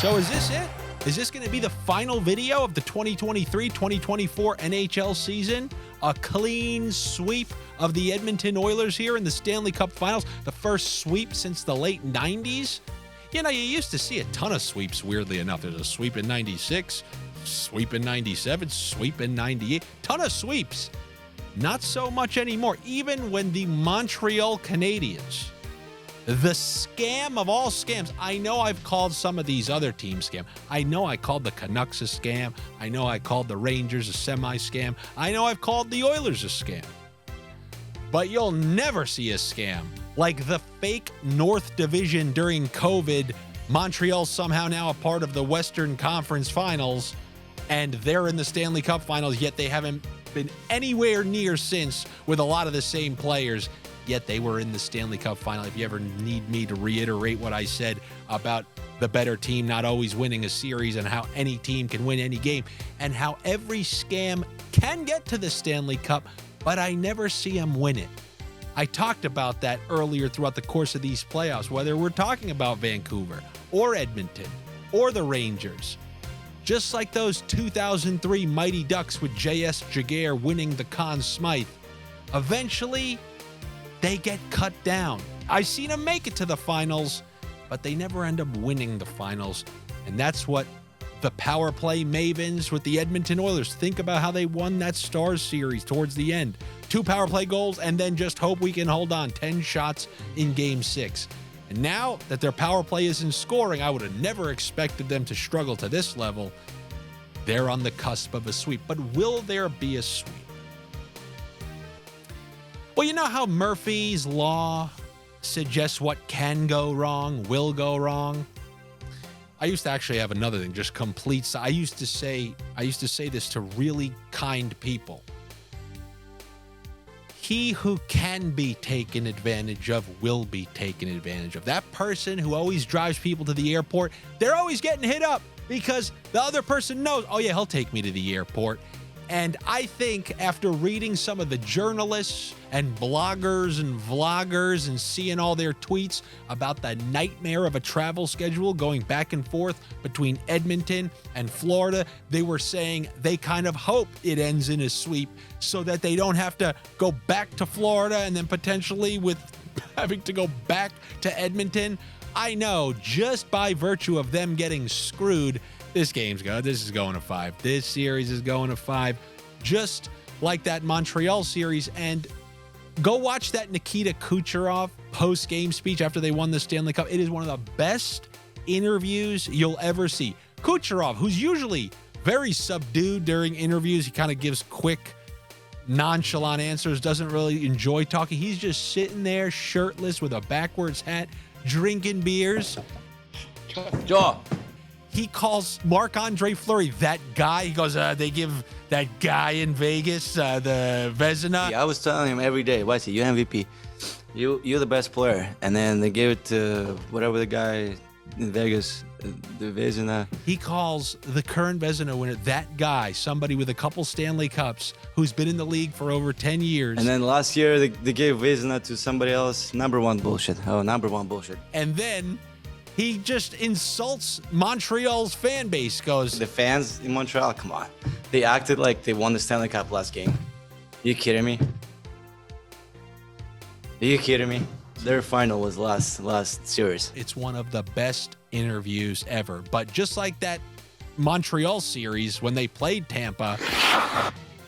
So is this it? Is this going to be the final video of the 2023-2024 NHL season? A clean sweep of the Edmonton Oilers here in the Stanley Cup Finals, the first sweep since the late 90s? You know, you used to see a ton of sweeps, weirdly enough. There's a sweep in 96, sweep in 97, sweep in 98, ton of sweeps. Not so much anymore, even when the Montreal Canadiens, the scam of all scams. I know I've called some of these other teams scam. I know I called the Canucks a scam. I know I called the Rangers a semi-scam. I know I've called the Oilers a scam. But you'll never see a scam like the fake North Division during COVID. Montreal's somehow now a part of the Western Conference Finals, and they're in the Stanley Cup Finals, yet they haven't been anywhere near since with a lot of the same players. Yet they were in the Stanley Cup Final. If you ever need me to reiterate what I said about the better team not always winning a series and how any team can win any game and how every scam can get to the Stanley Cup, but I never see them win it. I talked about that earlier throughout the course of these playoffs, whether we're talking about Vancouver or Edmonton or the Rangers. Just like those 2003 Mighty Ducks with J.S. Jaguar winning the Conn Smythe. Eventually, they get cut down. I've seen them make it to the finals, but they never end up winning the finals. And that's what the power play mavens with the Edmonton Oilers, think about how they won that Stars series towards the end. 2 power play goals, and then just hope we can hold on. 10 shots in Game 6. And now that their power play isn't scoring, I would have never expected them to struggle to this level. They're on the cusp of a sweep. But will there be a sweep? Well, you know how Murphy's Law suggests what can go wrong, will go wrong? I used to actually have another thing, just complete. I used to say this to really kind people. He who can be taken advantage of will be taken advantage of. That person who always drives people to the airport, they're always getting hit up because the other person knows, oh yeah, he'll take me to the airport. And I think after reading some of the journalists and bloggers and vloggers and seeing all their tweets about the nightmare of a travel schedule going back and forth between Edmonton and Florida, they were saying they kind of hope it ends in a sweep so that they don't have to go back to Florida and then potentially with having to go back to Edmonton. I know just by virtue of them getting screwed, this is going to 5. This series is going to 5, just like that Montreal series. And go watch that Nikita Kucherov post-game speech after they won the Stanley Cup. It is one of the best interviews you'll ever see. Kucherov, who's usually very subdued during interviews, he kind of gives quick, nonchalant answers, doesn't really enjoy talking. He's just sitting there shirtless with a backwards hat, drinking beers. Jaw. He calls Marc-Andre Fleury that guy. He goes, they give that guy in Vegas the Vezina. Yeah, I was telling him every day, Weissy, you MVP. You're the best player. And then they gave it to whatever the guy in Vegas, the Vezina. He calls the current Vezina winner that guy, somebody with a couple Stanley Cups who's been in the league for over 10 years. And then last year, they gave Vezina to somebody else. Number one bullshit. And then he just insults Montreal's fan base, goes... The fans in Montreal, come on. They acted like they won the Stanley Cup last game. You kidding me? Their final was last series. It's one of the best interviews ever. But just like that Montreal series, when they played Tampa,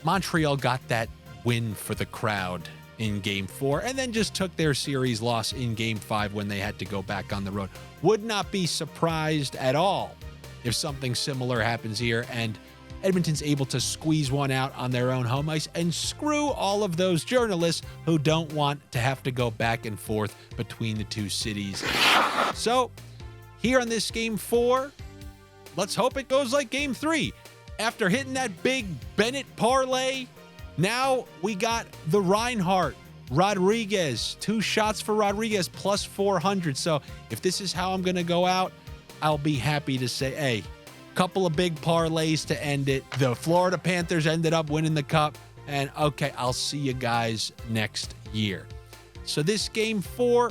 Montreal got that win for the crowd in Game 4, and then just took their series loss in Game 5 when they had to go back on the road. Would not be surprised at all if something similar happens here, and Edmonton's able to squeeze one out on their own home ice and screw all of those journalists who don't want to have to go back and forth between the two cities. So, here on this Game 4, let's hope it goes like Game 3. After hitting that big Bennett parlay, now we got the Reinhart, Rodriguez, 2 shots for Rodriguez plus 400. So if this is how I'm going to go out, I'll be happy to say, hey, couple of big parlays to end it. The Florida Panthers ended up winning the cup. And okay, I'll see you guys next year. So this Game 4,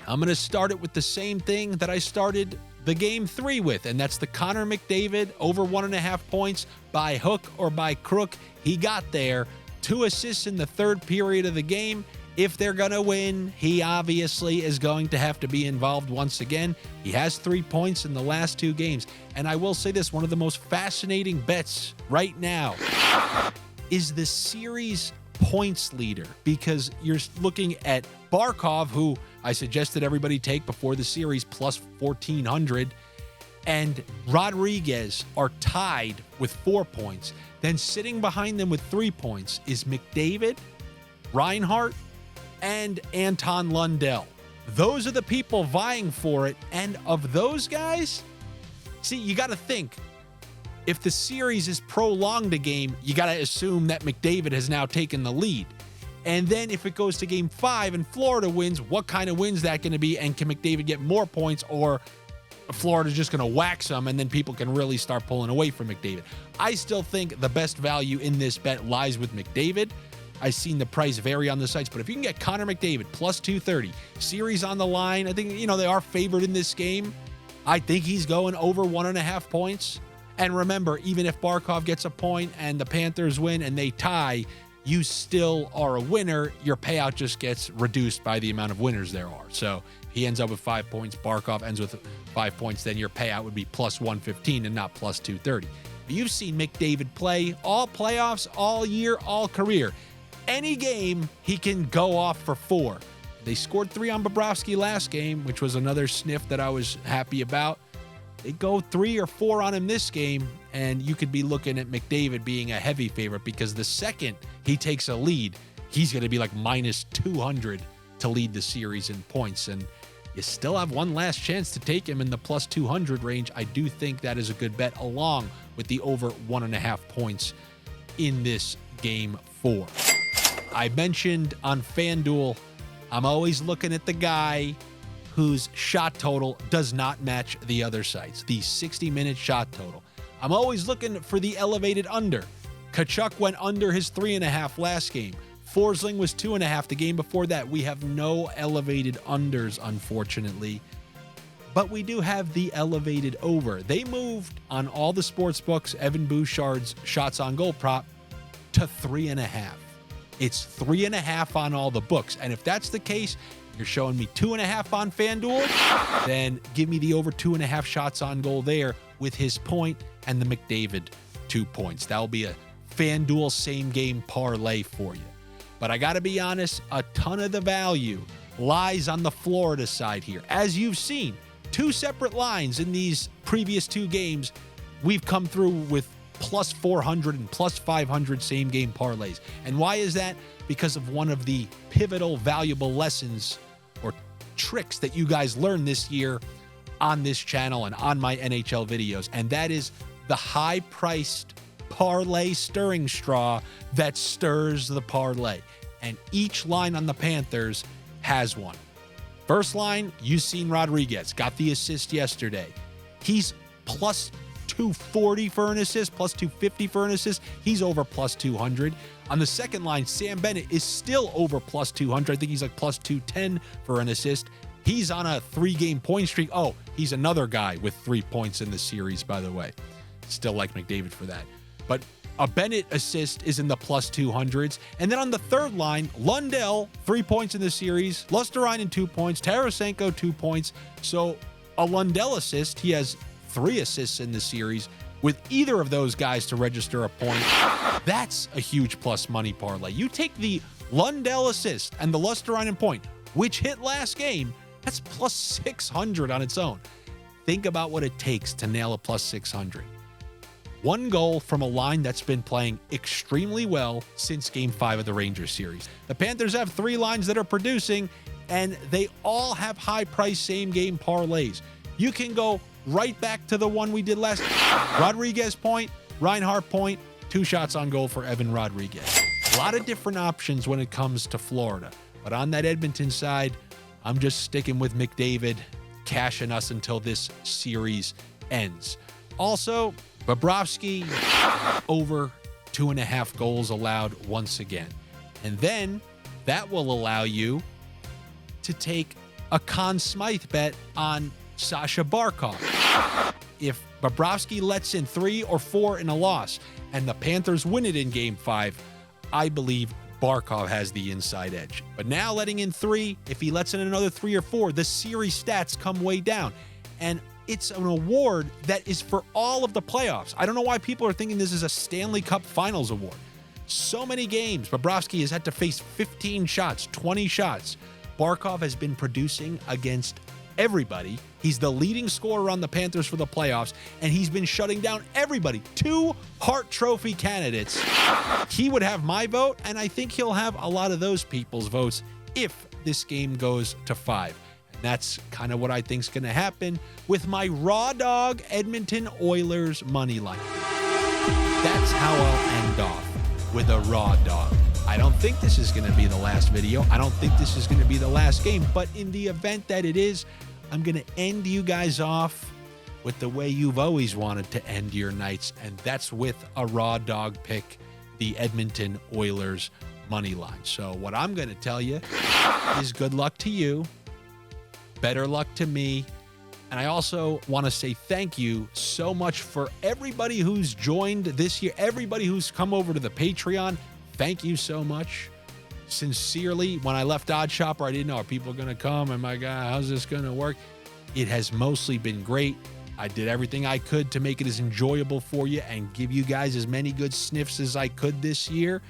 I'm going to start it with the same thing that I started the game 3 with, and that's the Connor McDavid over 1.5 points by hook or by crook. He got there. 2 assists in the third period of the game. If they're going to win, he obviously is going to have to be involved once again. He has 3 points in the last 2 games. And I will say this, one of the most fascinating bets right now is the series points leader, because you're looking at Barkov, who I suggested everybody take before the series, plus 1,400, and Rodriguez are tied with 4 points. Then sitting behind them with 3 points is McDavid, Reinhart, and Anton Lundell. Those are the people vying for it. And of those guys, see, you got to think, if the series is prolonged a game, you got to assume that McDavid has now taken the lead. And then if it goes to game 5 and Florida wins, what kind of win's that going to be? And can McDavid get more points, or Florida's just going to wax them and then people can really start pulling away from McDavid? I still think the best value in this bet lies with McDavid. I've seen the price vary on the sites, but if you can get Connor McDavid plus 230, series on the line, I think, they are favored in this game. I think he's going over 1.5 points. And remember, even if Barkov gets a point and the Panthers win and they tie, you still are a winner. Your payout just gets reduced by the amount of winners there are. So if he ends up with 5 points, Barkov ends with 5 points, then your payout would be plus 115 and not plus 230. You've seen McDavid play all playoffs, all year, all career. Any game, he can go off for 4. They scored 3 on Bobrovsky last game, which was another sniff that I was happy about. They go 3 or 4 on him this game, and you could be looking at McDavid being a heavy favorite, because the second he takes a lead, he's going to be like minus 200 to lead the series in points. And you still have one last chance to take him in the plus 200 range. I do think that is a good bet, along with the over 1.5 points in this game 4. I mentioned on Fanduel, I'm always looking at the guy whose shot total does not match the other sites, the 60-minute shot total. I'm always looking for the elevated under. Tkachuk went under his 3.5 last game. Forsling was 2.5 the game before that. We have no elevated unders, unfortunately, but we do have the elevated over. They moved on all the sports books Evan Bouchard's shots on goal prop to 3.5. It's 3.5 on all the books. And if that's the case, you're showing me 2.5 on FanDuel, then give me the over 2.5 shots on goal there with his point and the McDavid 2 points. That'll be a FanDuel same game parlay for you. But I got to be honest, a ton of the value lies on the Florida side here. As you've seen, 2 separate lines in these previous 2 games, we've come through with plus 400 and plus 500 same game parlays. And why is that? Because of one of the pivotal, valuable lessons or tricks that you guys learned this year on this channel and on my NHL videos. And that is the high-priced parlay stirring straw that stirs the parlay. And each line on the Panthers has one. First line, you've seen Rodriguez, got the assist yesterday. He's plus 240 for an assist, plus 250 for an assist. He's over plus 200. On the second line, Sam Bennett is still over plus 200. I think he's like plus 210 for an assist. He's on a 3-game point streak. Oh, he's another guy with 3 points in the series, by the way. Still like McDavid for that. But a Bennett assist is in the plus 200s. And then on the third line, Lundell, 3 points in the series. Lusterinen, 2 points. Tarasenko, 2 points. So a Lundell assist, he has 3 assists in the series. With either of those guys to register a point, that's a huge plus money parlay. You take the Lundell assist and the Lusterinen point, which hit last game, that's plus 600 on its own. Think about what it takes to nail a plus 600. 1 goal from a line that's been playing extremely well since Game 5 of the Rangers series. The Panthers have 3 lines that are producing, and they all have high-price same-game parlays. You can go right back to the one we did last. Rodriguez point, Reinhart point, 2 shots on goal for Evan Rodriguez. A lot of different options when it comes to Florida. But on that Edmonton side, I'm just sticking with McDavid, cashing us until this series ends. Also, Bobrovsky over 2.5 goals allowed once again. And then that will allow you to take a Conn Smythe bet on Sasha Barkov. If Bobrovsky lets in 3 or 4 in a loss and the Panthers win it in Game 5, I believe Barkov has the inside edge. But now letting in 3, if he lets in another 3 or 4, the series stats come way down. And it's an award that is for all of the playoffs. I don't know why people are thinking this is a Stanley Cup Finals award. So many games. Bobrovsky has had to face 15 shots, 20 shots. Barkov has been producing against everybody. He's the leading scorer on the Panthers for the playoffs, and he's been shutting down everybody. 2 Hart Trophy candidates. He would have my vote, and I think he'll have a lot of those people's votes if this game goes to 5. And that's kind of what I think is going to happen with my raw dog Edmonton Oilers money line. That's how I'll end off, with a raw dog. I don't think this is going to be the last video. I don't think this is going to be the last game. But in the event that it is, I'm going to end you guys off with the way you've always wanted to end your nights. And that's with a raw dog pick, the Edmonton Oilers money line. So what I'm going to tell you is good luck to you. Better luck to me. And I also want to say thank you so much for everybody who's joined this year, everybody who's come over to the Patreon. Thank you so much. Sincerely, when I left Odd Shopper, I didn't know, are people going to come? And my God, how's this going to work? It has mostly been great. I did everything I could to make it as enjoyable for you and give you guys as many good sniffs as I could this year.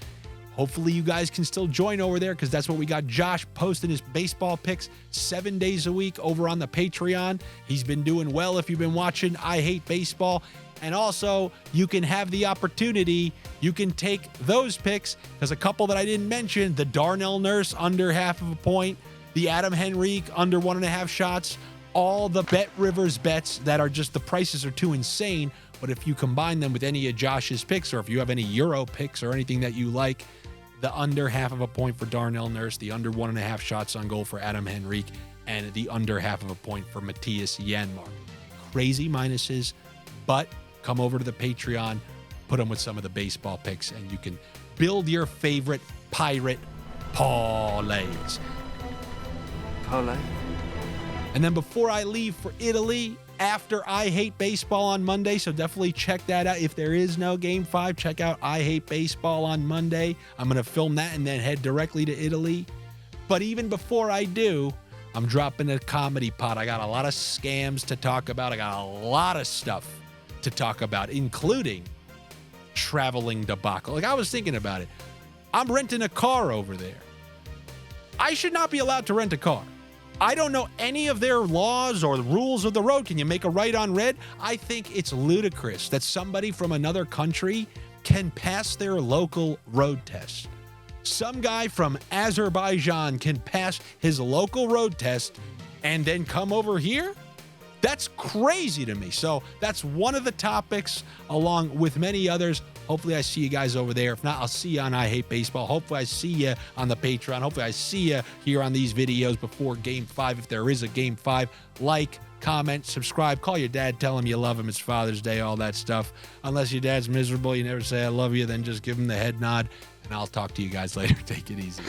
Hopefully you guys can still join over there, because that's what we got Josh posting his baseball picks 7 days a week over on the Patreon. He's been doing well if you've been watching I Hate Baseball. And also, you can have the opportunity, you can take those picks, because a couple that I didn't mention, the Darnell Nurse under half of a point, the Adam Henrique under 1.5 shots, all the Bet Rivers bets that are just, the prices are too insane. But if you combine them with any of Josh's picks, or if you have any Euro picks or anything that you like, the under half of a point for Darnell Nurse, the under 1.5 shots on goal for Adam Henrique, and the under half of a point for Matthias Janmark. Crazy minuses, but come over to the Patreon, put them with some of the baseball picks, and you can build your favorite pirate parlays. Parlay. And then before I leave for Italy, after I Hate Baseball on Monday, so definitely check that out. If there is no Game 5, check out I Hate Baseball on Monday. I'm going to film that and then head directly to Italy. But even before I do, I'm dropping a comedy pot. I got a lot of scams to talk about. I got a lot of stuff to talk about, including traveling debacle. Like, I was thinking about it. I'm renting a car over there. I should not be allowed to rent a car. I don't know any of their laws or the rules of the road. Can you make a right on red? I think it's ludicrous that somebody from another country can pass their local road test. Some guy from Azerbaijan can pass his local road test and then come over here? That's crazy to me. So that's one of the topics, along with many others. Hopefully I see you guys over there. If not, I'll see you on I Hate Baseball. Hopefully I see you on the Patreon. Hopefully I see you here on these videos before Game 5, if there is a Game 5. Like, comment, subscribe, call your dad, tell him you love him. It's Father's Day, all that stuff. Unless your dad's miserable, you never say I love you, then just give him the head nod, and I'll talk to you guys later. Take it easy.